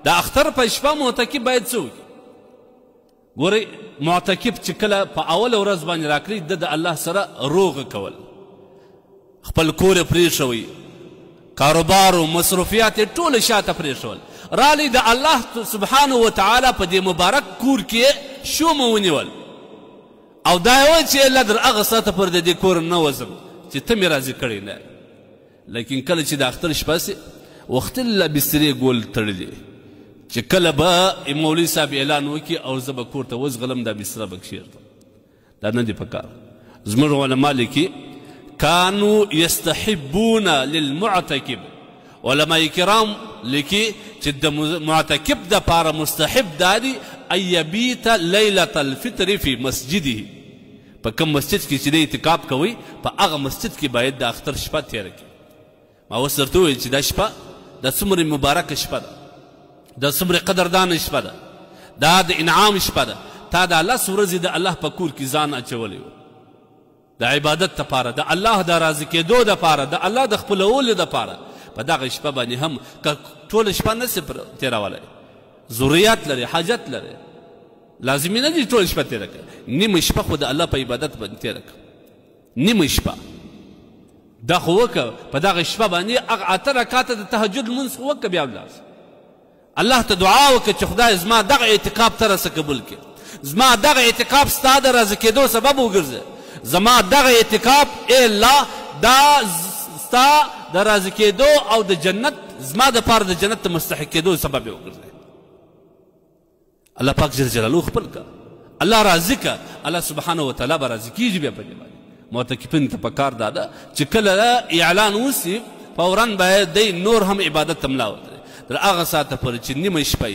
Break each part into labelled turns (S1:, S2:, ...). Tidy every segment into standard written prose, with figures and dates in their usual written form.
S1: د اختر په شپه معتکف باید څه وکړي؟ ګورئ معتکف چې کله په اوله ورځ باندې راکړي د الله سره روغه کول، خپل کور یې پرېښوئ، کاروبار و مصروفیات یې ټول شاته پرېښول، رالی د الله سبحانه وتعالی په دې مبارک کور کې شومه ونیول او دا یې وویل چې الله در هغه ساعته پورې د دې کور نه وځم چې ته مې راضي کړی نه. لیکن کله چې د اختر شپه سي وختله بسترې ګول تړلې چې کله به مولوي صاحب اعلان وکړي او زه به کور ته وزغلم دا بستره به کښېږدم، دا نه دي په کار. زموږ علما لیکي كانوا يستحبون للمعتكف، علماء کرام لیکي چې د معتکف دپاره مستحب دا دي ان یبیت لیلة الفطر فی مسجده، په کوم مسجد کې چې د اعتکاف کوئ په هغه مسجد کې باید د اختر شپه تېره کړي. ما اوس درته وویل چې دا شپه دا څومره مبارکه شپه ده، دا څومره قدردانه شپه ده، دا د انعام شپه ده. تا دا لس ورځې د الله په کور کې ځان اچولی و د عبادت دپاره، د الله د راضي کېدو دپاره، د الله د خپلولو دپاره. په دغه شپه باندې هم که ټوله شپه نسې تېرولی، ضرورت لري، حاجت لري، لازمي نه دي ټوله شپه تېره کړه، نیمه شپه خو د الله په عبادت باندې تېره کړه، نیمه شپه دا خو وکړه. په دغه شپه باندې هغه 8 رکعاته د تهجد لمونځ خو وکړه، بیا ولاړ الله ته دعا وکړه چې خدای زما دغه اعتکاف ته راسه قبول کړي، زما دغه اعتکاف ستا د راضي کېدو سبب وګرځه، زما دغه اعتکاف ای الله دا ستا د راضي کېدو او د جنت زما دپاره د جنت ته مستحق کېدو سبب یې وګرځئ. الله پاک جل جلاله خپل که، الله راضي که، الله سبحانه وتعالی به راضي کېږي. بیا په دې باندې معتکفین ته پکار دا ده چې کله اعلان وسي فورا باید دی نور هم عبادت ته ملا ودرېږي تر هغه ساعته پورې چې نیمه شپه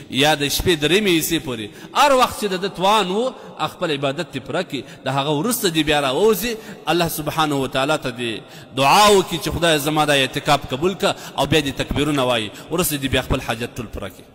S1: یا د شپې درېیمې حصې پورې هر وخت چې د ده توان و خپل عبادت دې پوره کړي، د هغه وروسته دې بیا راوځي الله سبحانه وتعالی ته دې دعا وکړي چې خدای زما دا اعتکاف قبول کړه او بیا دې تکبیرونه وایي، وروسته دې بیا خپل حاجت ټول پوره کړي.